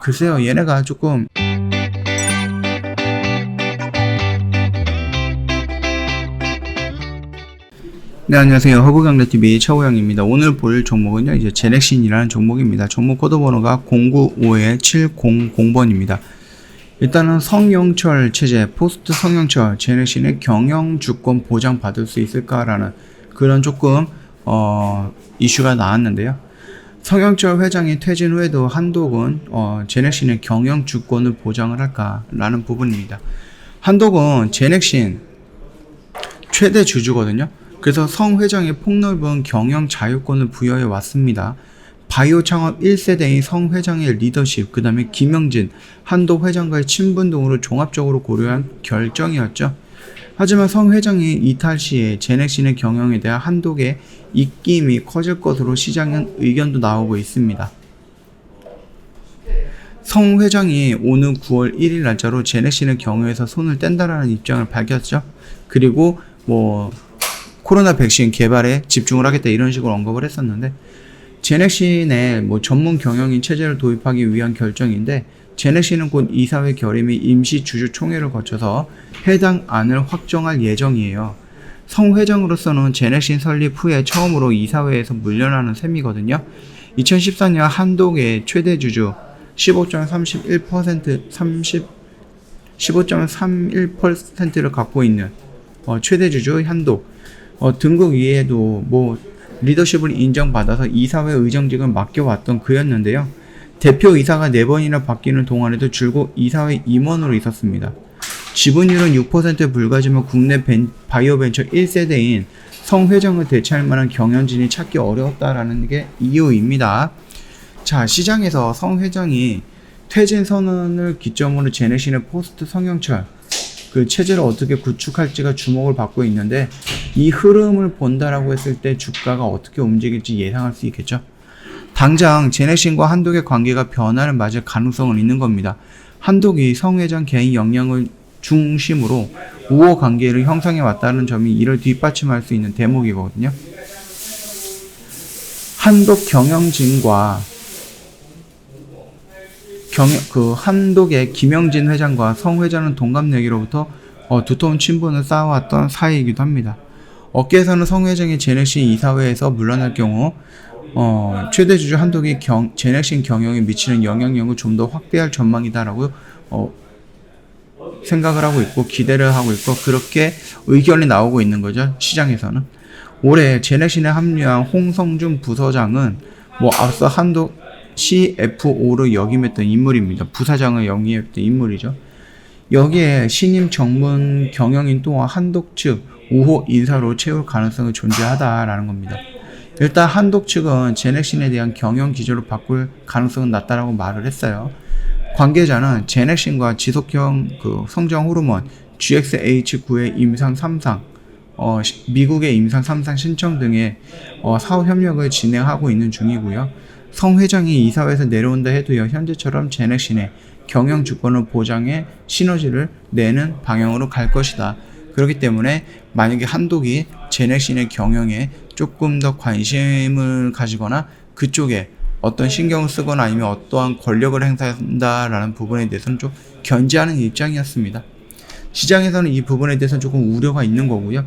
글쎄요. 얘네가 조금. 네, 안녕하세요. 허브경제TV 최호영입니다. 오늘 볼 종목은요, 이제 제넥신이라는 종목입니다. 종목 코드 번호가 0951-700번입니다. 일단은 성영철 체제, 포스트 성영철, 제넥신의 경영주권 보장 받을 수 있을까라는 그런 조금, 이슈가 나왔는데요. 성영철 회장이 퇴진 후에도 한독은, 제넥신의 경영주권을 보장을 할까라는 부분입니다. 한독은 제넥신 최대 주주거든요. 그래서 성 회장이 폭넓은 경영 자유권을 부여해 왔습니다. 바이오 창업 1세대인 성 회장의 리더십, 그 다음에 김영진, 한독 회장과의 친분 등으로 종합적으로 고려한 결정이었죠. 하지만 성 회장이 이탈 시에 제넥신의 경영에 대한 한독의 입김이 커질 것으로 시장은 의견도 나오고 있습니다. 성 회장이 오는 9월 1일 날짜로 제넥신의 경영에서 손을 뗀다라는 입장을 밝혔죠. 그리고 코로나 백신 개발에 집중을 하겠다 이런 식으로 언급을 했었는데, 제넥신의 전문 경영인 체제를 도입하기 위한 결정인데, 제넥신은 곧 이사회 결의 및 임시 주주 총회를 거쳐서 해당 안을 확정할 예정이에요. 성 회장으로서는 제넥신 설립 후에 처음으로 이사회에서 물러나는 셈이거든요. 2014년 한독의 최대 주주 15.31%를 갖고 있는 최대 주주 한독, 등극 이후에도 리더십을 인정받아서 이사회 의정직을 맡겨왔던 그였는데요. 대표이사가 4번이나 바뀌는 동안에도 줄곧 이사회 임원으로 있었습니다. 지분율은 6%에 불과하지만 국내 바이오 벤처 1세대인 성 회장을 대체할 만한 경영진이 찾기 어려웠다라는 게 이유입니다. 자, 시장에서 성 회장이 퇴진 선언을 기점으로 제넥신의 포스트 성영철 그 체제를 어떻게 구축할지가 주목을 받고 있는데, 이 흐름을 본다라고 했을 때 주가가 어떻게 움직일지 예상할 수 있겠죠. 당장 제넥신과 한독의 관계가 변화를 맞을 가능성은 있는 겁니다. 한독이 성 회장 개인 역량을 중심으로 우호 관계를 형성해 왔다는 점이 이를 뒷받침할 수 있는 대목이거든요. 한독 경영진과 한독의 김영진 회장과 성 회장은 동갑내기로부터 두터운 친분을 쌓아왔던 사이이기도 합니다. 업계에서는 성 회장이 제넥신 이사회에서 물러날 경우 최대 주주 한독이 제넥신 경영에 미치는 영향력을 좀 더 확대할 전망이다라고 생각을 하고 있고 기대를 하고 있고, 그렇게 의견이 나오고 있는 거죠. 시장에서는. 올해 제넥신에 합류한 홍성준 부서장은 앞서 한독 CFO를 역임했던 인물입니다. 부사장을 역임했던 인물이죠. 여기에 신임 전문 경영인 또한 한독 측 우호 인사로 채울 가능성이 존재하다라는 겁니다. 일단 한독 측은 제넥신에 대한 경영 기조를 바꿀 가능성은 낮다라고 말을 했어요. 관계자는 제넥신과 지속형 성장 호르몬 GXH9의 임상 3상, 미국의 임상 3상 신청 등의 사업 협력을 진행하고 있는 중이고요. 성 회장이 이사회에서 내려온다 해도요, 현재처럼 제넥신의 경영 주권을 보장해 시너지를 내는 방향으로 갈 것이다. 그렇기 때문에 만약에 한독이 제넥신의 경영에 조금 더 관심을 가지거나 그쪽에 어떤 신경을 쓰거나 아니면 어떠한 권력을 행사한다라는 부분에 대해서는 좀 견제하는 입장이었습니다. 시장에서는 이 부분에 대해서는 조금 우려가 있는 거고요.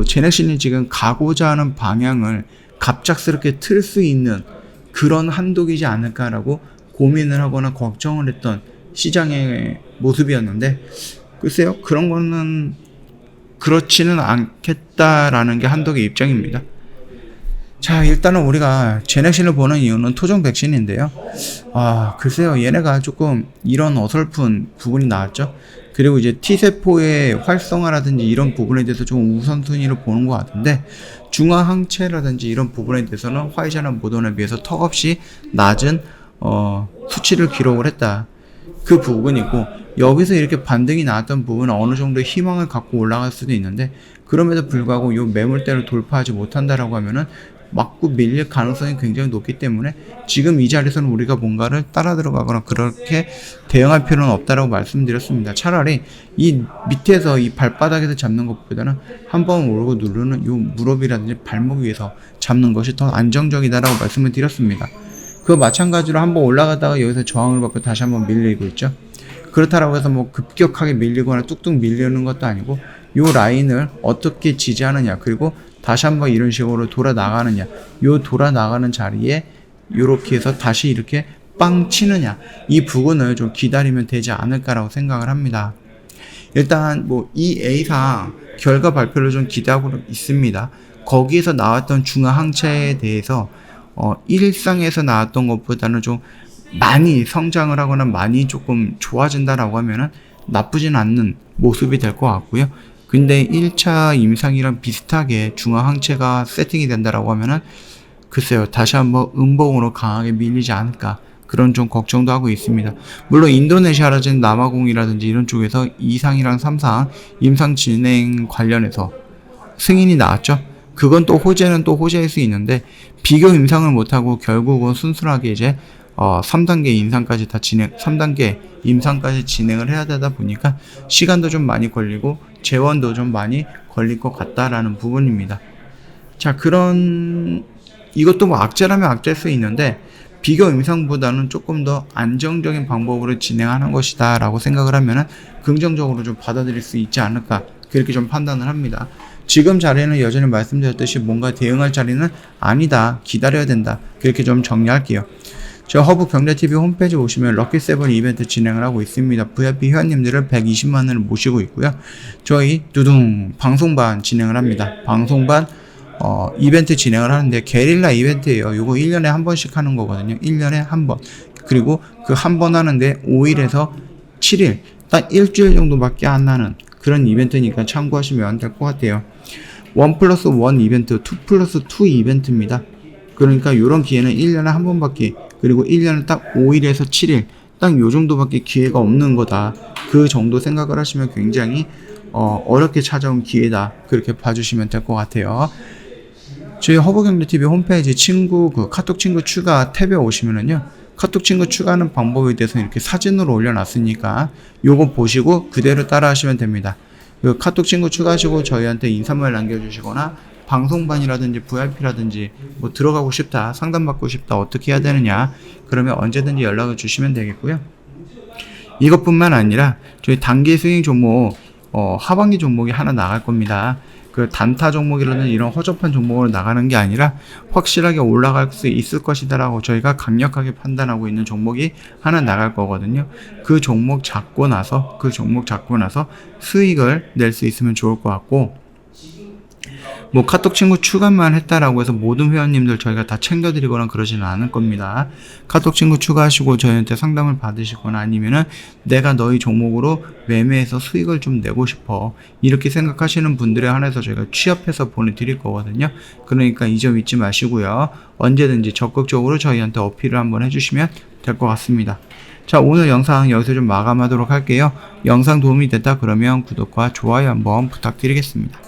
제넥신이 지금 가고자 하는 방향을 갑작스럽게 틀 수 있는 그런 한독이지 않을까라고 고민을 하거나 걱정을 했던 시장의 모습이었는데, 글쎄요, 그런 거는 그렇지는 않겠다라는 게 한독의 입장입니다. 자, 일단은 우리가 제넥신을 보는 이유는 토종 백신인데요. 글쎄요, 얘네가 조금 이런 어설픈 부분이 나왔죠. 그리고 이제 T세포의 활성화라든지 이런 부분에 대해서 좀 우선순위를 보는 것 같은데, 중화항체라든지 이런 부분에 대해서는 화이자나 모더나에 비해서 턱없이 낮은 수치를 기록을 했다. 그 부분이고, 여기서 이렇게 반등이 나왔던 부분은 어느 정도 희망을 갖고 올라갈 수도 있는데, 그럼에도 불구하고 이 매물대를 돌파하지 못한다라고 하면은 맞고 밀릴 가능성이 굉장히 높기 때문에 지금 이 자리에서는 우리가 뭔가를 따라 들어가거나 그렇게 대응할 필요는 없다라고 말씀드렸습니다. 차라리 이 밑에서 이 발바닥에서 잡는 것보다는 한번 오르고 누르는 이 무릎이라든지 발목 위에서 잡는 것이 더 안정적이다라고 말씀을 드렸습니다. 그 마찬가지로 한번 올라가다가 여기서 저항을 받고 다시 한번 밀리고 있죠. 그렇다라고 해서 뭐 급격하게 밀리거나 뚝뚝 밀리는 것도 아니고 요 라인을 어떻게 지지하느냐, 그리고 다시 한번 이런 식으로 돌아 나가느냐, 요 돌아 나가는 자리에 요렇게 해서 다시 이렇게 빵 치느냐, 이 부분을 좀 기다리면 되지 않을까라고 생각을 합니다. 일단 뭐 이 A상 결과 발표를 좀 기대하고 있습니다. 거기에서 나왔던 중화항체에 대해서 일상에서 나왔던 것보다는 좀 많이 성장을 하거나 많이 조금 좋아진다라고 하면은 나쁘진 않는 모습이 될 것 같고요. 근데 1차 임상이랑 비슷하게 중화항체가 세팅이 된다라고 하면은 글쎄요, 다시 한번 음봉으로 강하게 밀리지 않을까, 그런 좀 걱정도 하고 있습니다. 물론 인도네시아라든지 남아공이라든지 이런 쪽에서 2상이랑 3상 임상 진행 관련해서 승인이 나왔죠. 그건 또 호재는 또 호재일 수 있는데 비교 임상을 못하고 결국은 순순하게 이제 3단계 임상까지 다 3단계 임상까지 진행을 해야 되다 보니까 시간도 좀 많이 걸리고 재원도 좀 많이 걸릴 것 같다라는 부분입니다. 자, 이것도 뭐 악재라면 악재일 수 있는데 비교 임상보다는 조금 더 안정적인 방법으로 진행하는 것이다 라고 생각을 하면은 긍정적으로 좀 받아들일 수 있지 않을까, 그렇게 좀 판단을 합니다. 지금 자리는 여전히 말씀드렸듯이 뭔가 대응할 자리는 아니다, 기다려야 된다, 그렇게 좀 정리할게요. 저 허브 경제TV 홈페이지 오시면 럭키7 이벤트 진행을 하고 있습니다. VIP 회원님들을 120만원을 모시고 있고요. 저희 방송반 진행을 합니다. 방송반 이벤트 진행을 하는데 게릴라 이벤트예요. 요거 1년에 한 번씩 하는 거거든요. 1년에 한 번. 그리고 그 한 번 하는데 5일에서 7일, 딱 일주일 정도밖에 안 나는 그런 이벤트니까 참고하시면 될 것 같아요. 1+1 이벤트, 2+2 이벤트입니다. 그러니까 요런 기회는 1년에 한 번밖에, 그리고 1년에 딱 5일에서 7일, 딱 요 정도밖에 기회가 없는 거다. 그 정도 생각을 하시면 굉장히 어렵게 찾아온 기회다, 그렇게 봐주시면 될 것 같아요. 저희 허브경제TV 홈페이지 카톡 친구 추가 탭에 오시면은요, 카톡 친구 추가하는 방법에 대해서 이렇게 사진으로 올려놨으니까 요거 보시고 그대로 따라 하시면 됩니다. 그 카톡 친구 추가하시고 저희한테 인사말 남겨주시거나 방송반이라든지 VIP라든지 뭐 들어가고 싶다, 상담받고 싶다, 어떻게 해야 되느냐, 그러면 언제든지 연락을 주시면 되겠고요. 이것뿐만 아니라 저희 단기 스윙 종목 하반기 종목이 하나 나갈 겁니다. 그 단타 종목이라는 이런 허접한 종목으로 나가는 게 아니라 확실하게 올라갈 수 있을 것이다라고 저희가 강력하게 판단하고 있는 종목이 하나 나갈 거거든요. 그 종목 잡고 나서 수익을 낼 수 있으면 좋을 것 같고, 뭐 카톡 친구 추가만 했다라고 해서 모든 회원님들 저희가 다 챙겨드리거나 그러지는 않을 겁니다. 카톡 친구 추가하시고 저희한테 상담을 받으시거나 아니면은 내가 너희 종목으로 매매해서 수익을 좀 내고 싶어, 이렇게 생각하시는 분들에 한해서 저희가 취합해서 보내드릴 거거든요. 그러니까 이 점 잊지 마시고요. 언제든지 적극적으로 저희한테 어필을 한번 해주시면 될 것 같습니다. 자, 오늘 영상 여기서 좀 마감하도록 할게요. 영상 도움이 됐다 그러면 구독과 좋아요 한번 부탁드리겠습니다.